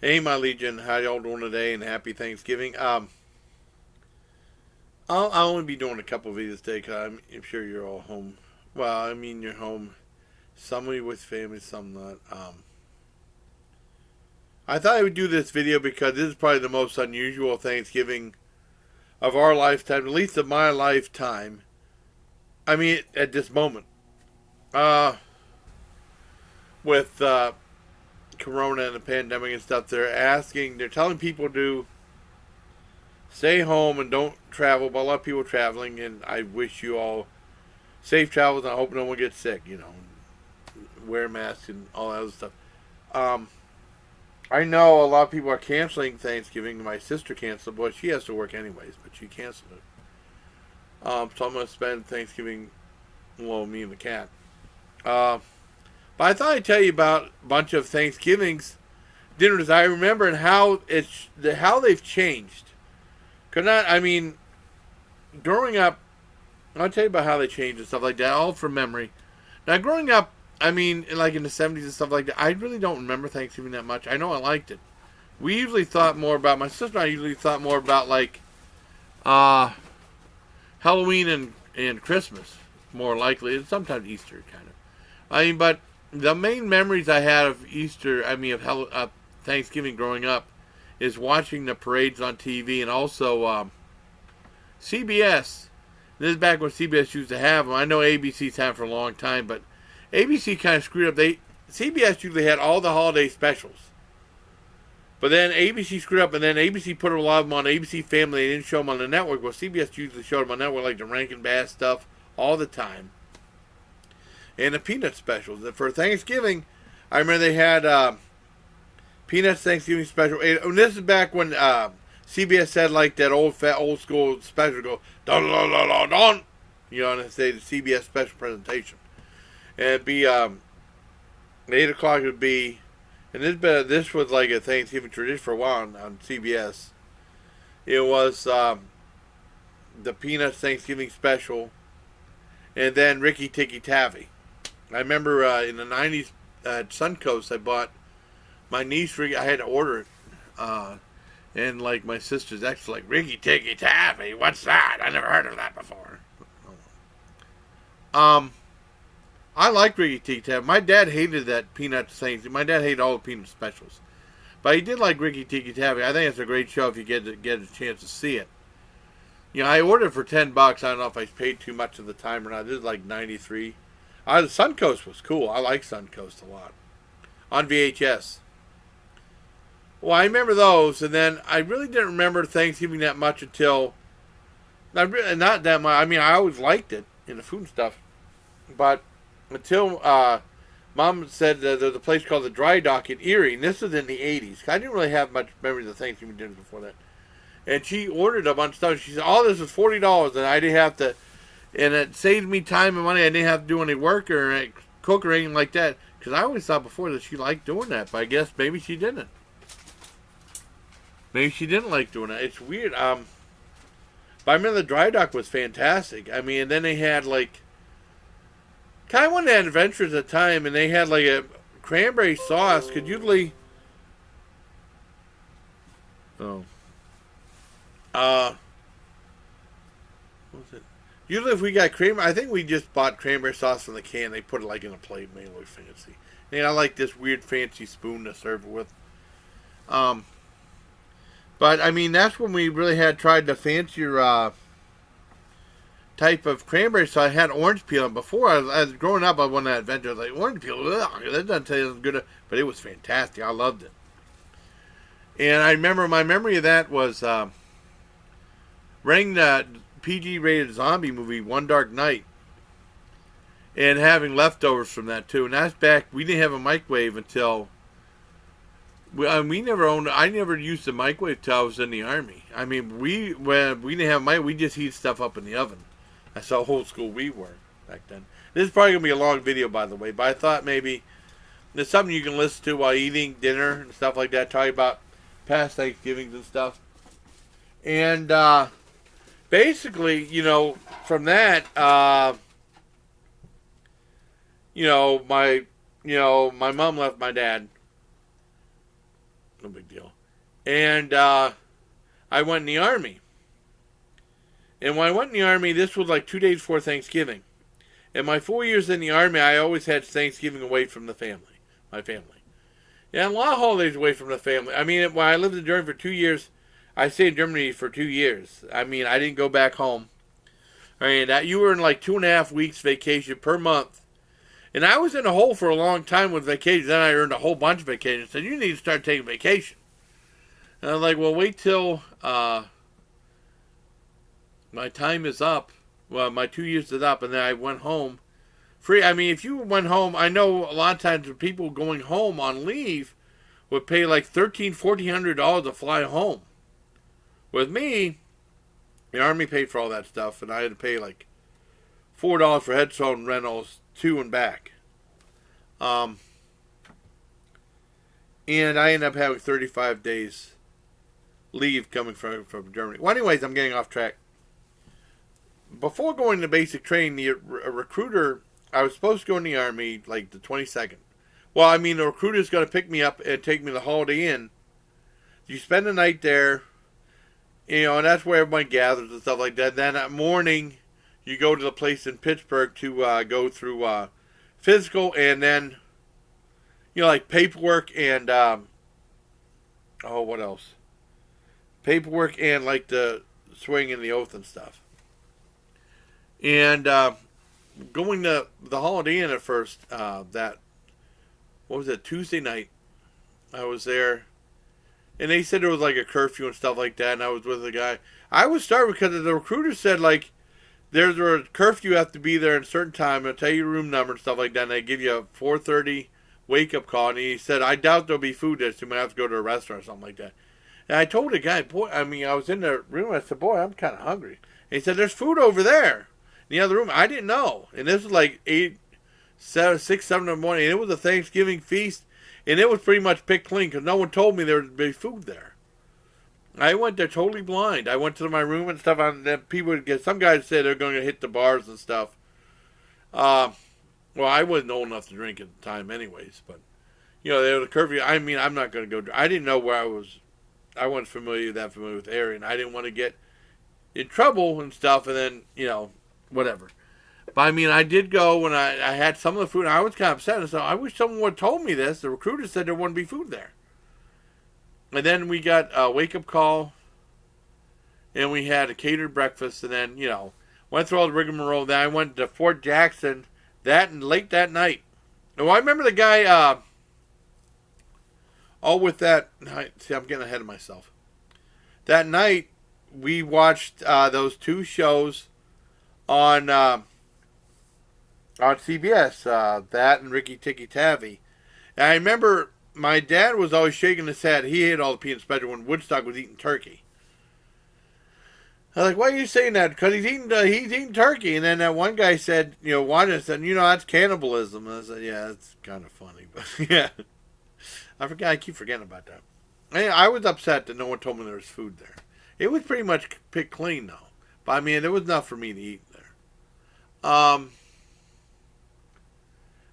Hey, my Legion, how y'all doing today? And happy Thanksgiving. I'll only be doing a couple videos today because I'm sure you're all home. Well, I mean, you're home. Some with family, some not. I thought I would do this video because this is probably the most unusual Thanksgiving of our lifetime, at least of my lifetime. I mean, at this moment, uh, with Corona and the pandemic and stuff, they're telling people to stay home and don't travel. But a lot of people traveling, and I wish you all safe travels. And I hope no one gets sick. Wear masks and all that other stuff. Um, I know a lot of people are canceling Thanksgiving. My sister canceled, but she has to work anyways. But she canceled it. So I'm gonna spend Thanksgiving alone, me and the cat. Uh, but I thought I'd tell you about a bunch of Thanksgivings dinners I remember and how they've changed. Cause not, I mean, growing up, I'll tell you about how they changed and stuff like that, all from memory. Now, growing up, I mean, like in the 70s and stuff like that, I really don't remember Thanksgiving that much. I know I liked it. We usually thought more about, my sister and I usually thought more about, like, uh, Halloween and Christmas, more likely, and sometimes Easter, kind of. I mean, but the main memories I had of Easter, I mean, of Thanksgiving growing up, is watching the parades on TV and also CBS. This is back when CBS used to have them. I know ABC's had them for a long time, but ABC kind of screwed up. CBS usually had all the holiday specials, but then ABC screwed up, and then ABC put a lot of them on ABC Family. They didn't show them on the network. Well, CBS usually showed them on the network, like the Rankin Bass stuff, all the time, and the Peanut specials. And for Thanksgiving, I remember they had Peanuts Thanksgiving special. And this is back when CBS had like that old school special go dun dun dun dun dun. And they say the CBS special presentation. And it'd be 8 o'clock would be, and this was like a Thanksgiving tradition for a while on CBS. It was the Peanuts Thanksgiving special, and then Ricky Tikki Tavi. I remember in the '90s at Suncoast, I bought my niece. I had to order it, and like my sister's ex, like Ricky Tikki Tavi. What's that? I never heard of that before. Um, I liked Ricky Tikki Tavi. My dad hated that peanut thing. My dad hated all the peanut specials, but he did like Ricky Tikki Tavi. I think it's a great show if you get a chance to see it. I ordered it for $10. I don't know if I paid too much at the time or not. This is like '93. The Suncoast was cool. I like Suncoast a lot on VHS. Well, I remember those, and then I really didn't remember Thanksgiving that much until not that much. I mean, I always liked it in the food and stuff, but until Mom said that there's a place called the Dry Dock in Erie, and this was in the '80s. I didn't really have much memories of Thanksgiving dinners before that, and she ordered a bunch of stuff. She said, "All this was $40," and I didn't have to, and it saved me time and money. I didn't have to do any work or cook or anything like that, because I always thought before that she liked doing that, but I guess maybe she didn't. Maybe she didn't like doing it. It's weird. But I remember the Dry Dock was fantastic. I mean, and then they had like kind of one of the adventures at the time, and they had like a cranberry sauce. Could usually, oh, what was it? Usually, if we got cranberry, I think we just bought cranberry sauce from the can. They put it like in a plate, made it look fancy. And I like this weird fancy spoon to serve it with. Um, But I mean, that's when we really had tried the fancier type of cranberry sauce. I had orange peel. And before I was growing up, I won that adventure. I was like, orange peel, ugh, that doesn't taste as good. But it was fantastic. I loved it. And I remember my memory of that was renting the PG-rated zombie movie One Dark Night and having leftovers from that too. And that's back. We didn't have a microwave until. We never owned. I never used the microwave till I was in the army. I mean, when we didn't have we just heat stuff up in the oven. That's how old school we were back then. This is probably gonna be a long video, by the way. But I thought maybe there's something you can listen to while eating dinner and stuff like that. Talking about past Thanksgivings and stuff. And basically, from that, my mom left my dad. No big deal. And I went in the Army. And when I went in the Army, this was like 2 days before Thanksgiving. In my 4 years in the Army, I always had Thanksgiving away from the family, my family. Yeah, a lot of holidays away from the family. I mean, when I lived in Germany for 2 years, I stayed in Germany for 2 years. I mean, I didn't go back home. I mean, you were in like 2.5 weeks vacation per month. And I was in a hole for a long time with vacations. Then I earned a whole bunch of vacations. So you need to start taking vacation. And I was like, well, wait till my time is up. Well, my 2 years is up. And then I went home free. I mean, if you went home, I know a lot of times people going home on leave would pay like $1,300, $1,400 to fly home. With me, the Army paid for all that stuff, and I had to pay like $4 for headphone rentals to and back. And I ended up having 35 days leave coming from Germany. Well, anyways, I'm getting off track. Before going to basic training, the recruiter, I was supposed to go in the Army like the 22nd. Well, I mean, the recruiter's going to pick me up and take me to the Holiday Inn. You spend the night there, you know, and that's where everybody gathers and stuff like that. Then that morning, you go to the place in Pittsburgh to go through physical and then, you know, like paperwork and, what else? Paperwork and like the swing and the oath and stuff. And going to the Holiday Inn at first, Tuesday night, I was there. And they said there was like a curfew and stuff like that, and I was with a guy. I was startled because the recruiter said, like, there's a curfew, you have to be there at a certain time, and tell you your room number and stuff like that, and they give you a 4:30 wake-up call, and he said, I doubt there'll be food there, so you might have to go to a restaurant or something like that. And I told the guy, boy, I mean, I was in the room, I said, boy, I'm kind of hungry. And he said, there's food over there in the other room. I didn't know. And this was like 6, 7 in the morning, and it was a Thanksgiving feast. And it was pretty much picked clean because no one told me there would be food there. I went there totally blind. I went to my room and stuff. And then people would get, some guys said they're going to hit the bars and stuff. Well, I wasn't old enough to drink at the time anyways. But, you know, there was a curfew. I mean, I'm not going to go. I didn't know where I was. I wasn't familiar with the area. And I didn't want to get in trouble and stuff. And then, you know, whatever. But I mean, I did go when I had some of the food. And I was kind of upset. And so I wish someone would have told me this. The recruiter said there wouldn't be food there. And then we got a wake-up call. And we had a catered breakfast. And then, you know, went through all the rigmarole. Then I went to Fort Jackson late that night. Oh, I remember the guy, with that. See, I'm getting ahead of myself. That night, we watched those two shows on CBS, that and Ricky Tikki Tavi. And I remember my dad was always shaking his head. He ate all the peanuts better when Woodstock was eating turkey. I was like, why are you saying that? Because he's eating turkey. And then that one guy said, you know, one said, you know, that's cannibalism. And I said, yeah, that's kind of funny. But yeah, I keep forgetting about that. I was upset that no one told me there was food there. It was pretty much picked clean, though. But I mean, there was enough for me to eat there.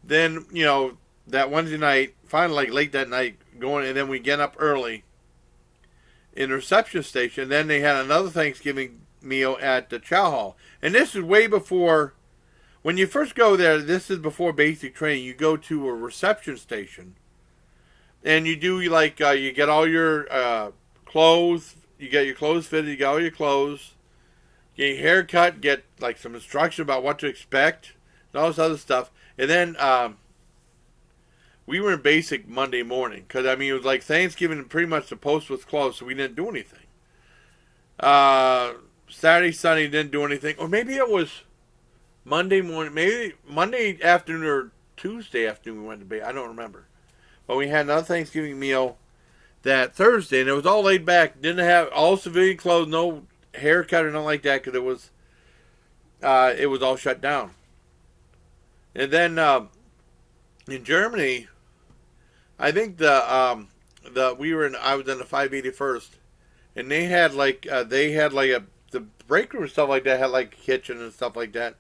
Then, you know, that Wednesday night, finally, like late that night, going, and then we get up early in the reception station. Then they had another Thanksgiving meal at the Chow Hall. And this is way before, when you first go there, this is before basic training. You go to a reception station, and you do, like, you get all your clothes, you get your clothes fitted, you get all your clothes, get your hair cut, get, like, some instruction about what to expect, and all this other stuff. And then we were in basic Monday morning because, I mean, it was like Thanksgiving and pretty much the post was closed, so we didn't do anything. Saturday, Sunday didn't do anything. Or maybe it was Monday morning, maybe Monday afternoon or Tuesday afternoon we went to bed. I don't remember. But we had another Thanksgiving meal that Thursday, and it was all laid back. Didn't have all civilian clothes, no haircut or nothing like that because it was all shut down. And then in Germany, I think I was in the 581st, and they had the break room and stuff like that had like a kitchen and stuff like that,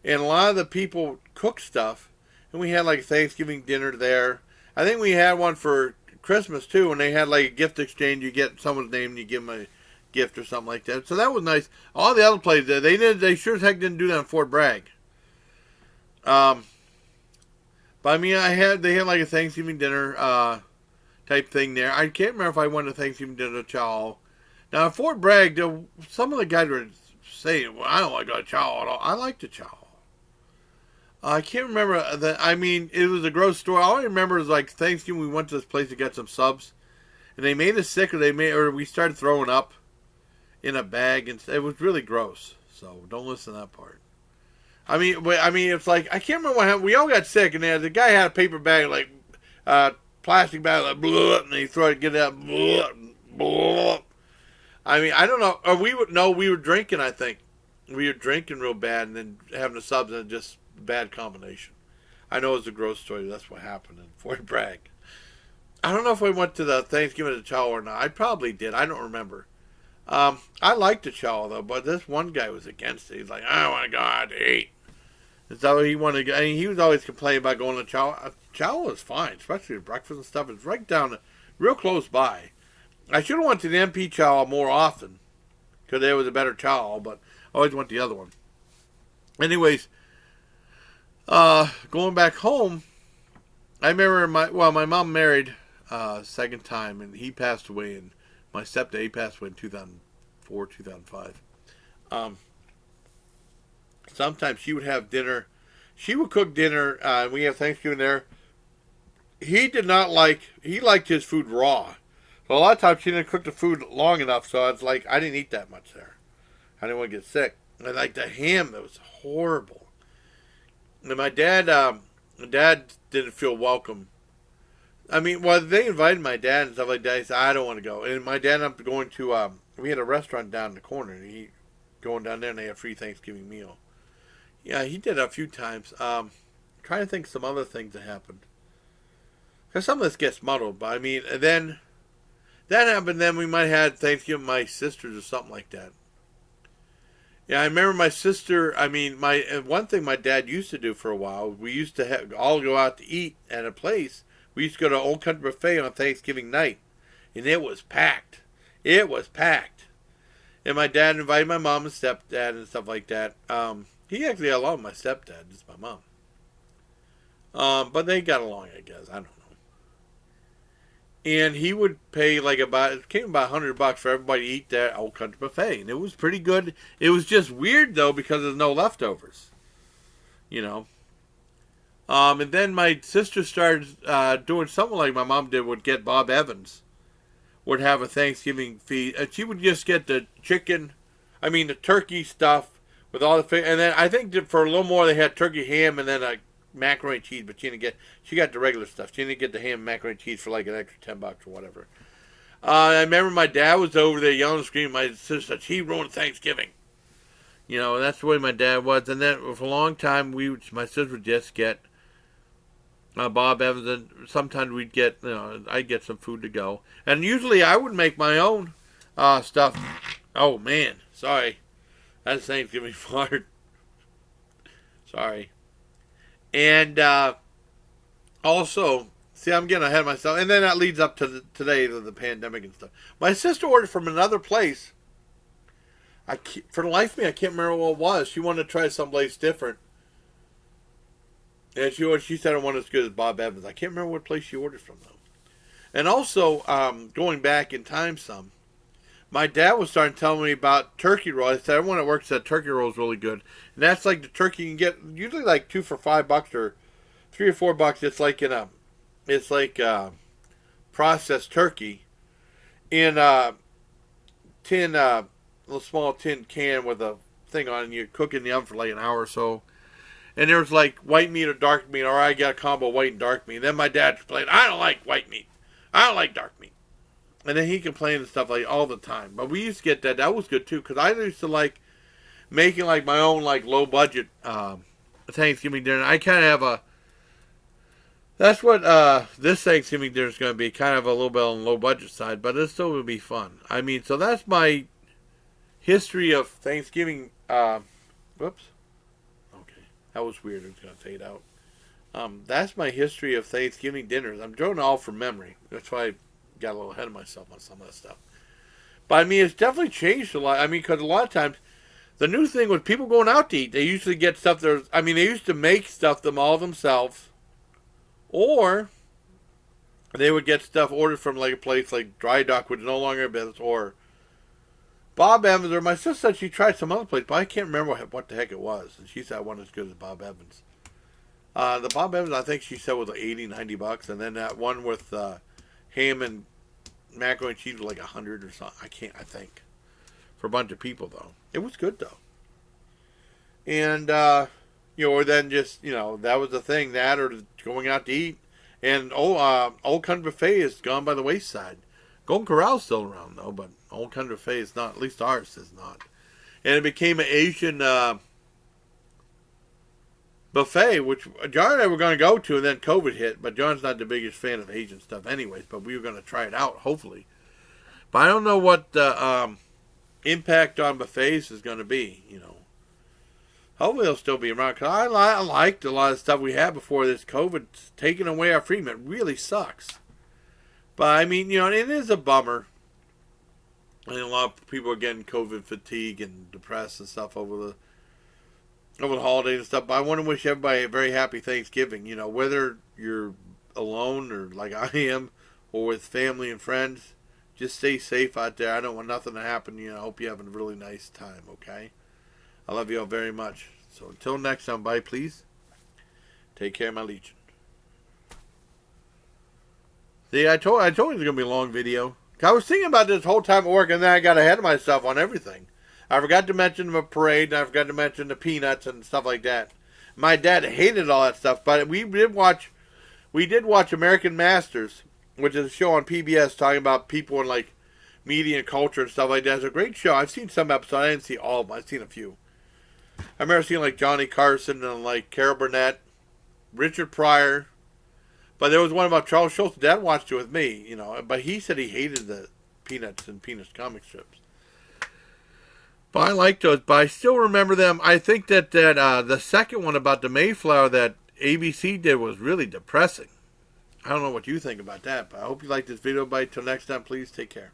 and a lot of the people cooked stuff, and we had like Thanksgiving dinner there. I think we had one for Christmas too, and they had like a gift exchange. You get someone's name and you give them a gift or something like that. So that was nice. All the other places, they sure as heck didn't do that in Fort Bragg. But I mean, they had like a Thanksgiving dinner type thing there. I can't remember if I went to Thanksgiving dinner to chow. Now in Fort Bragg, some of the guys were saying, "Well, I don't like a chow at all." I like the chow. I can't remember that. I mean, it was a gross story. All I remember is like Thanksgiving, we went to this place to get some subs, and they made us sick, or we started throwing up in a bag, and it was really gross. So don't listen to that part. I mean, it's like I can't remember what happened. We all got sick, and the guy had a paper bag, like plastic bag, like blah, and he threw it, get it out, blah, blah. I mean, I don't know. Or we were drinking. I think we were drinking real bad, and then having the subs, and just bad combination. I know it's a gross story. That's what happened in Fort Bragg. I don't know if we went to the Thanksgiving of chow or not. I probably did. I don't remember. I liked the chow though, but this one guy was against it. He's like, I want to go out to eat. And so he wanted. I mean, he was always complaining about going to chow. Chow was fine, especially with breakfast and stuff. It's right down, real close by. I should have went to the MP chow more often because there was a better chow, but I always went the other one. Anyways. Going back home, I remember my mom married second time, and he passed away, and my stepdad, he passed away in 2004, 2005. Sometimes she would have dinner. She would cook dinner. We have Thanksgiving there. He liked his food raw. So a lot of times she didn't cook the food long enough, so it's like, I didn't eat that much there. I didn't want to get sick. And like the ham, it was horrible. And my dad didn't feel welcome. I mean, well, they invited my dad and stuff like that. He said, I don't want to go. And my dad ended up going to, we had a restaurant down in the corner. And going down there and they had a free Thanksgiving meal. Yeah, he did it a few times. Trying to think some other things that happened. Because some of this gets muddled. But I mean, and then that happened. Then we might have had Thanksgiving with my sisters or something like that. Yeah, I remember my sister. I mean, one thing my dad used to do for a while. We used to all go out to eat at a place. We used to go to Old Country Buffet on Thanksgiving night, and it was packed. It was packed. And my dad invited my mom and stepdad and stuff like that. He actually got along with my stepdad, just my mom. But they got along, I guess. I don't know. And he would pay it came about $100 for everybody to eat that Old Country Buffet. And it was pretty good. It was just weird, though, because there's no leftovers. You know. And then my sister started doing something like my mom did, would get Bob Evans. Would have a Thanksgiving feast. And she would just get the the turkey stuff with all the and then I think that for a little more they had turkey ham and then macaroni and cheese, but she got the regular stuff. She didn't get the ham and macaroni and cheese for like an extra $10 or whatever. I remember my dad was over there yelling and screaming. My sister said, she ruined Thanksgiving. You know, that's the way my dad was. And then for a long time, my sister would just get Bob Evans, and sometimes we'd get, I'd get some food to go. And usually I would make my own stuff. Oh, man. Sorry. That's Thanksgiving fart. Sorry. And also, see, I'm getting ahead of myself. And then that leads up to today, to the pandemic and stuff. My sister ordered from another place. For the life of me, I can't remember what it was. She wanted to try someplace different. And she said it wasn't as good as Bob Evans. I can't remember what place she ordered from, though. And also, going back in time some, my dad was starting telling me about turkey rolls. I said, everyone at work said turkey roll is really good. And that's like the turkey you can get, usually like 2 for $5 or $3 or $4. It's like processed turkey in a little small tin can with a thing on it, and you cook it in the oven for like an hour or so. And there was like white meat or dark meat, or I got a combo of white and dark meat. And then my dad complained, I don't like white meat. I don't like dark meat. And then he complained and stuff like all the time. But we used to get that. That was good too, because I used to like making like my own like low budget Thanksgiving dinner. I kind of have that's what this Thanksgiving dinner is going to be, kind of a little bit on the low budget side, but it still will be fun. I mean, so that's my history of Thanksgiving. Whoops. Okay, that was weird. I'm just going to fade out. That's my history of Thanksgiving dinners. I'm drawing all from memory. That's why I got a little ahead of myself on some of that stuff. But I mean, it's definitely changed a lot. I mean, because a lot of times the new thing was people going out to eat. They usually get stuff there. I mean, they used to make stuff them all themselves, or they would get stuff ordered from like a place like Dry Dock, which is no longer a business, or Bob Evans, or my sister said she tried some other place, but I can't remember what the heck it was. And she said it wasn't as good as Bob Evans. The Bob Evans, I think she said was like $80-$90, and then that one with ham and macaroni and cheese was like $100 or something. I think for a bunch of people though. It was good though. And or then just that was the thing, that or going out to eat. And Old Country Buffet is gone by the wayside. Golden Corral's still around though, but Old Country Buffet is not. At least ours is not. And it became an Asian buffet, which John and I were going to go to, and then COVID hit. But John's not the biggest fan of Asian stuff, anyways. But we were going to try it out, hopefully. But I don't know what the impact on buffets is going to be. Hopefully they'll still be around. Cause I liked a lot of stuff we had before this COVID. Taking away our freedom, it really sucks. But I mean, it is a bummer. I think a lot of people are getting COVID fatigue and depressed and stuff over the holidays and stuff. But I want to wish everybody a very happy Thanksgiving. Whether you're alone or like I am, or with family and friends, just stay safe out there. I don't want nothing to happen. I hope you have a really nice time. Okay. I love you all very much. So until next time, bye, please. Take care, my legion. See, I told you it was going to be a long video. I was thinking about this whole time at work, and then I got ahead of myself on everything. I forgot to mention the parade, and I forgot to mention the peanuts and stuff like that. My dad hated all that stuff, but we did watch American Masters, which is a show on PBS talking about people in like media and culture and stuff like that. It's a great show. I've seen some episodes. I didn't see all of them. I've seen a few. I remember seeing like Johnny Carson and like Carol Burnett, Richard Pryor. But there was one about Charles Schultz. Dad watched it with me, but he said he hated the Peanuts and Peanuts comic strips. But I liked those, but I still remember them. I think that the second one about the Mayflower that ABC did was really depressing. I don't know what you think about that, but I hope you liked this video. Bye. Till next time, please take care.